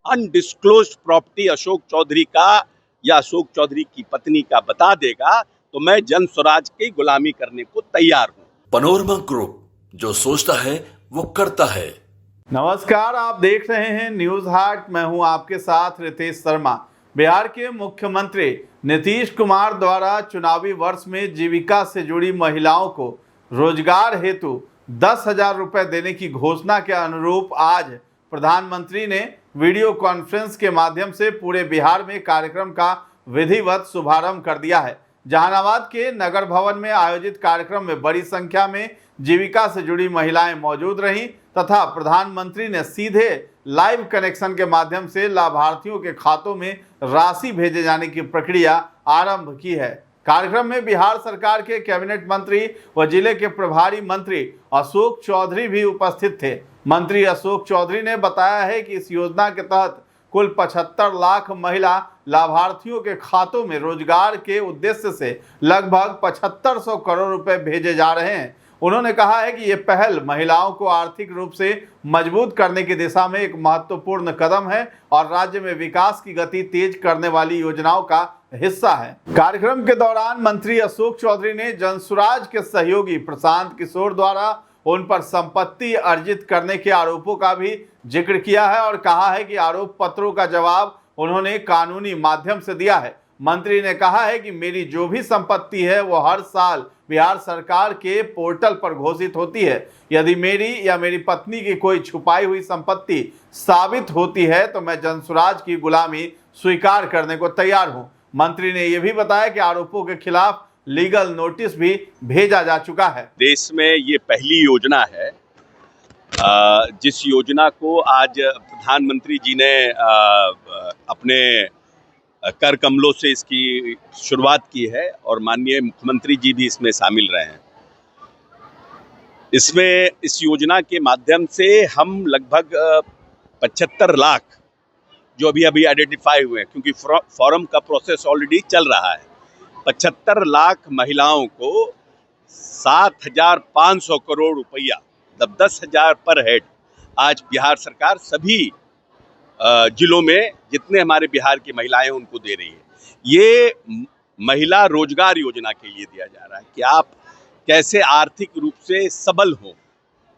Undisclosed property Ashok Chaudhary का या अशोक चौधरी की पत्नी का बता देगा तो मैं जन स्वराज की गुलामी करने को तैयार हूं। पनोरमा ग्रुप, जो सोचता है वो करता है। नमस्कार, आप देख रहे हैं न्यूज हाट। मैं हूं आपके साथ रितेश शर्मा। बिहार के मुख्यमंत्री नीतीश कुमार द्वारा चुनावी वर्ष में जीविका से जुड़ी महिलाओं को रोजगार हेतु 10,000 रुपए देने की घोषणा के अनुरूप आज प्रधानमंत्री ने वीडियो कॉन्फ्रेंस के माध्यम से पूरे बिहार में कार्यक्रम का विधिवत शुभारंभ कर दिया है। जहानाबाद के नगर भवन में आयोजित कार्यक्रम में बड़ी संख्या में जीविका से जुड़ी महिलाएं मौजूद रहीं तथा प्रधानमंत्री ने सीधे लाइव कनेक्शन के माध्यम से लाभार्थियों के खातों में राशि भेजे जाने की प्रक्रिया आरंभ की है। कार्यक्रम में बिहार सरकार के कैबिनेट मंत्री व जिले के प्रभारी मंत्री अशोक चौधरी भी उपस्थित थे। मंत्री अशोक चौधरी ने बताया है कि इस योजना के तहत कुल 75 लाख महिला लाभार्थियों के खातों में रोजगार के उद्देश्य से लगभग 7500 करोड़ रुपए भेजे जा रहे हैं। उन्होंने कहा है कि ये पहल महिलाओं को आर्थिक रूप से मजबूत करने की दिशा में एक महत्वपूर्ण कदम है और राज्य में विकास की गति तेज करने वाली योजनाओं का हिस्सा है। कार्यक्रम के दौरान मंत्री अशोक चौधरी ने जनसुराज के सहयोगी प्रशांत किशोर द्वारा उन पर संपत्ति अर्जित करने के आरोपों का भी जिक्र किया है और कहा है कि आरोप पत्रों का जवाब उन्होंने कानूनी माध्यम से दिया है। मंत्री ने कहा है कि मेरी जो भी संपत्ति है वो हर साल बिहार सरकार के पोर्टल पर घोषित होती है। यदि मेरी या मेरी पत्नी की कोई छुपाई हुई संपत्ति साबित होती है तो मैं जनसुराज की गुलामी स्वीकार करने को तैयार हूं। मंत्री ने यह भी बताया कि आरोपों के खिलाफ लीगल नोटिस भी भेजा जा चुका है। देश में ये पहली योजना है जिस योजना को आज प्रधानमंत्री जी ने अपने कर कमलों से इसकी शुरुआत की है और माननीय मुख्यमंत्री जी भी इसमें शामिल रहे हैं। इसमें इस योजना के माध्यम से हम लगभग 75 लाख जो अभी आइडेंटिफाई हुए हैं, क्योंकि फॉर्म का प्रोसेस ऑलरेडी चल रहा है, 75 लाख महिलाओं को 7,500 करोड़ रुपया, मतलब 10,000 पर हेड आज बिहार सरकार सभी जिलों में जितने हमारे बिहार की महिलाएं उनको दे रही है। ये महिला रोजगार योजना के लिए दिया जा रहा है कि आप कैसे आर्थिक रूप से सबल हो,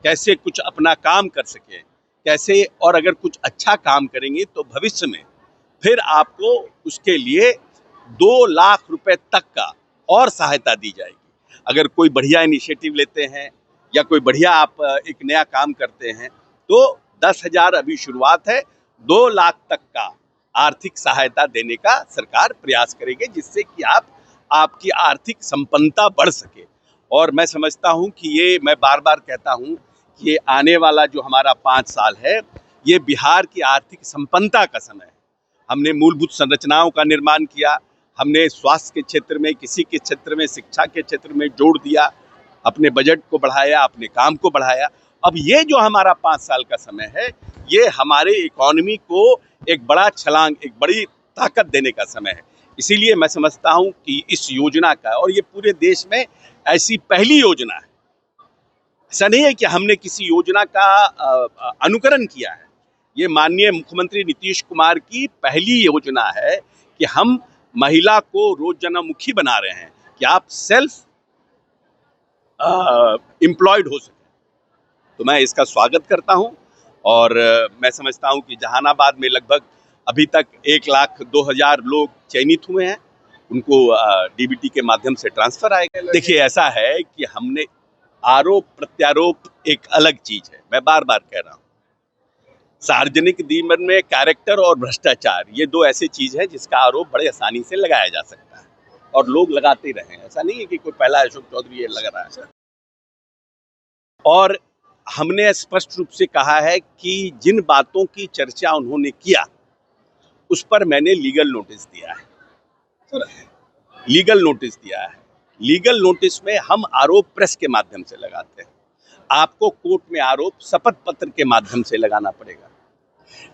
कैसे कुछ अपना काम कर सकें, कैसे, और अगर कुछ अच्छा काम करेंगे तो भविष्य में फिर आपको उसके लिए 2 लाख रुपए तक का और सहायता दी जाएगी। अगर कोई बढ़िया इनिशिएटिव लेते हैं या कोई बढ़िया आप एक नया काम करते हैं तो 10,000 अभी शुरुआत है, 2 लाख तक का आर्थिक सहायता देने का सरकार प्रयास करेगी, जिससे कि आपकी आर्थिक संपन्नता बढ़ सके। और मैं समझता हूं कि ये, मैं बार बार कहता हूं कि ये आने वाला जो हमारा 5 साल है ये बिहार की आर्थिक संपन्नता का समय है। हमने मूलभूत संरचनाओं का निर्माण किया, हमने स्वास्थ्य के क्षेत्र में, कृषि के क्षेत्र में, शिक्षा के क्षेत्र में जोड़ दिया, अपने बजट को बढ़ाया, अपने काम को बढ़ाया। अब ये जो हमारा 5 साल का समय है ये हमारे इकोनॉमी को एक बड़ा छलांग, एक बड़ी ताकत देने का समय है। इसीलिए मैं समझता हूं कि इस योजना का, और ये पूरे देश में ऐसी पहली योजना है, ऐसा नहीं है कि हमने किसी योजना का अनुकरण किया है, ये माननीय मुख्यमंत्री नीतीश कुमार की पहली योजना है कि हम महिला को रोजगारोन्मुखी बना रहे हैं कि आप सेल्फ एम्प्लॉयड हो सके। तो मैं इसका स्वागत करता हूं और मैं समझता हूं कि जहानाबाद में लगभग अभी तक 1,02,000 लोग चयनित हुए हैं, उनको डीबीटी के माध्यम से ट्रांसफर आएगा। देखिए, ऐसा है कि हमने आरोप प्रत्यारोप एक अलग चीज है, मैं बार बार कह रहा हूं। सार्वजनिक जीवन में कैरेक्टर और भ्रष्टाचार, ये 2 ऐसे चीज है जिसका आरोप बड़े आसानी से लगाया जा सकता है और लोग लगाते रहे। ऐसा नहीं है कि कोई पहला अशोक चौधरी ये लग रहा है। और हमने स्पष्ट रूप से कहा है कि जिन बातों की चर्चा उन्होंने किया उस पर मैंने लीगल नोटिस दिया है। लीगल नोटिस दिया है। लीगल नोटिस में हम आरोप प्रेस के माध्यम से लगाते हैं, आपको कोर्ट में आरोप शपथ पत्र के माध्यम से लगाना पड़ेगा।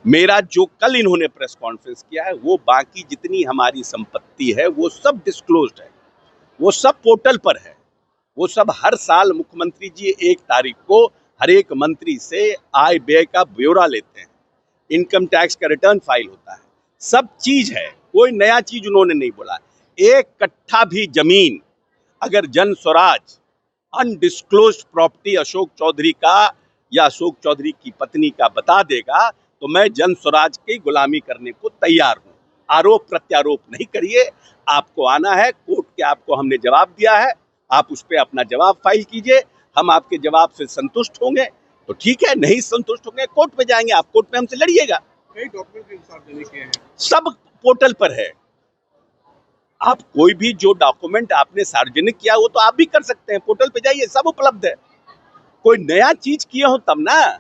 मेरा जो कल इन्होंने प्रेस कॉन्फ्रेंस किया है वो बाकी जितनी हमारी संपत्ति है वो सब डिस्क्लोज्ड है, वो सब पोर्टल पर है, वो सब हर साल मुख्यमंत्री जी 1 तारीख को हर एक मंत्री से आय व्यय का ब्यौरा लेते हैं। इनकम टैक्स का रिटर्न फाइल होता है, सब चीज है, कोई नया चीज उन्होंने नहीं बोला। एक कट्ठा भी जमीन अगर जन स्वराज अनडिस्क्लोज्ड प्रॉपर्टी अशोक चौधरी का या अशोक चौधरी की पत्नी का बता देगा तो मैं जन स्वराज की गुलामी करने को तैयार हूं। आरोप प्रत्यारोप नहीं करिए, आपको आना है कोर्ट के, आपको हमने जवाब दिया है, आप उस पर अपना जवाब फाइल कीजिए। हम आपके जवाब से संतुष्ट होंगे तो ठीक है, नहीं संतुष्ट होंगे कोर्ट पे जाएंगे, आप कोर्ट में हमसे लड़िएगा। कई डॉक्यूमेंट सार्वजनिक किए हैं, सब पोर्टल पर है। आप कोई भी जो डॉक्यूमेंट आपने सार्वजनिक किया वो तो आप भी कर सकते हैं, पोर्टल पे जाइए, सब उपलब्ध है। कोई नया चीज किए हो तब ना,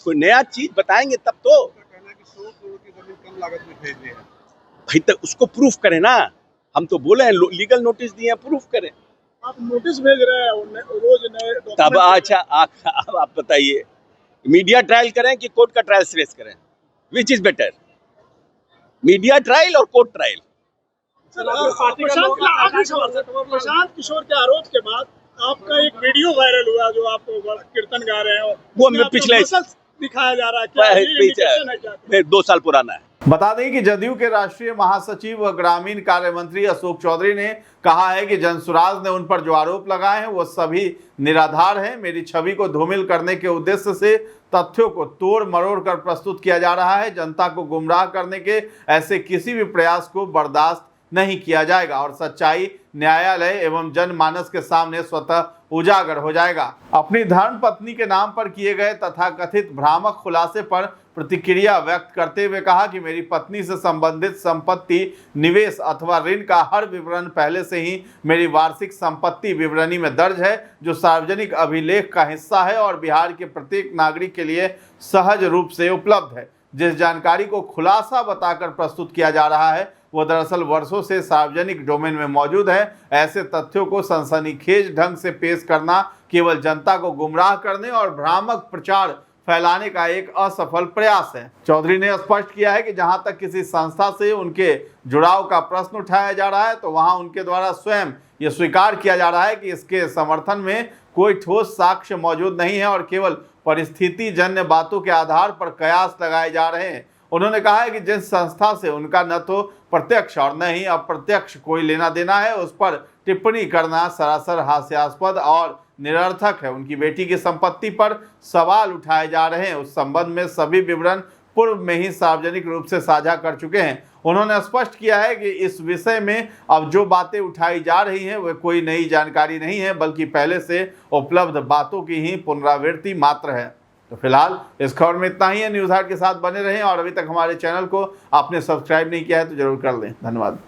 कोई नया चीज बताएंगे तब तो। उसका कहना है कि 100 करोड़ की जमीन कम लागत में खरीद ली है। भाई तो उसको प्रूफ करें ना, हम तो बोले हैं लीगल नोटिस दिए हैं, प्रूफ करें। आप नोटिस भेज रहे हैं रोज नए तब document अच्छा अब आप बताइए, मीडिया ट्रायल करें कि कोर्ट का ट्रायल श्रेष्ठ करें, which is better, media trial और कोर्ट ट्रायल? प्रशांत किशोर के आरोप के बाद आपका एक वीडियो वायरल हुआ जो आप कीर्तन गा रहे हैं, वो मैं पिछले दिखाया जा रहा है, क्या ये indication है क्या? 2 साल पुराना है। बता दें कि जदयू के राष्ट्रीय महासचिव व ग्रामीण कार्य मंत्री अशोक चौधरी ने कहा है कि जनसुराज ने उन पर जो आरोप लगाए हैं वो सभी निराधार हैं। मेरी छवि को धूमिल करने के उद्देश्य से तथ्यों को तोड़ मरोड़ कर प्रस्तुत किया जा रहा है। जनता को गुमराह करने के ऐसे किसी भी प्रयास को बर्दाश्त नहीं किया जाएगा और सच्चाई न्यायालय एवं जनमानस के सामने स्वतः उजागर हो जाएगा। अपनी धर्म पत्नी के नाम पर किए गए तथाकथित भ्रामक खुलासे पर प्रतिक्रिया व्यक्त करते हुए कहा कि मेरी पत्नी से संबंधित संपत्ति, निवेश अथवा ऋण का हर विवरण पहले से ही मेरी वार्षिक संपत्ति विवरणी में दर्ज है, जो सार्वजनिक अभिलेख का हिस्सा है और बिहार के प्रत्येक नागरिक के लिए सहज रूप से उपलब्ध है। जिस जानकारी को खुलासा बताकर प्रस्तुत किया जा रहा है वो दरअसल वर्षों से सार्वजनिक डोमेन में मौजूद है। ऐसे तथ्यों को सनसनीखेज ढंग से पेश करना केवल जनता को गुमराह करने और भ्रामक प्रचार फैलाने का एक असफल प्रयास है। चौधरी ने स्पष्ट किया है कि जहां तक किसी संस्था से उनके जुड़ाव का प्रश्न उठाया जा रहा है तो वहां उनके द्वारा स्वयं यह स्वीकार किया जा रहा है कि इसके समर्थन में कोई ठोस साक्ष्य मौजूद नहीं है और केवल परिस्थिति जन्य बातों के आधार पर कयास लगाए जा रहे हैं। उन्होंने कहा है कि जिस संस्था से उनका न तो प्रत्यक्ष और न ही अप्रत्यक्ष कोई लेना देना है उस पर टिप्पणी करना सरासर हास्यास्पद और निरर्थक है। उनकी बेटी की संपत्ति पर सवाल उठाए जा रहे हैं, उस संबंध में सभी विवरण पूर्व में ही सार्वजनिक रूप से साझा कर चुके हैं। उन्होंने स्पष्ट किया है कि इस विषय में अब जो बातें उठाई जा रही हैं वे कोई नई जानकारी नहीं है, बल्कि पहले से उपलब्ध बातों की ही पुनरावृत्ति मात्र है। तो फिलहाल इस खबर में इतना ही है। न्यूज़ हाट के साथ बने रहें और अभी तक हमारे चैनल को आपने सब्सक्राइब नहीं किया है तो जरूर कर लें। धन्यवाद।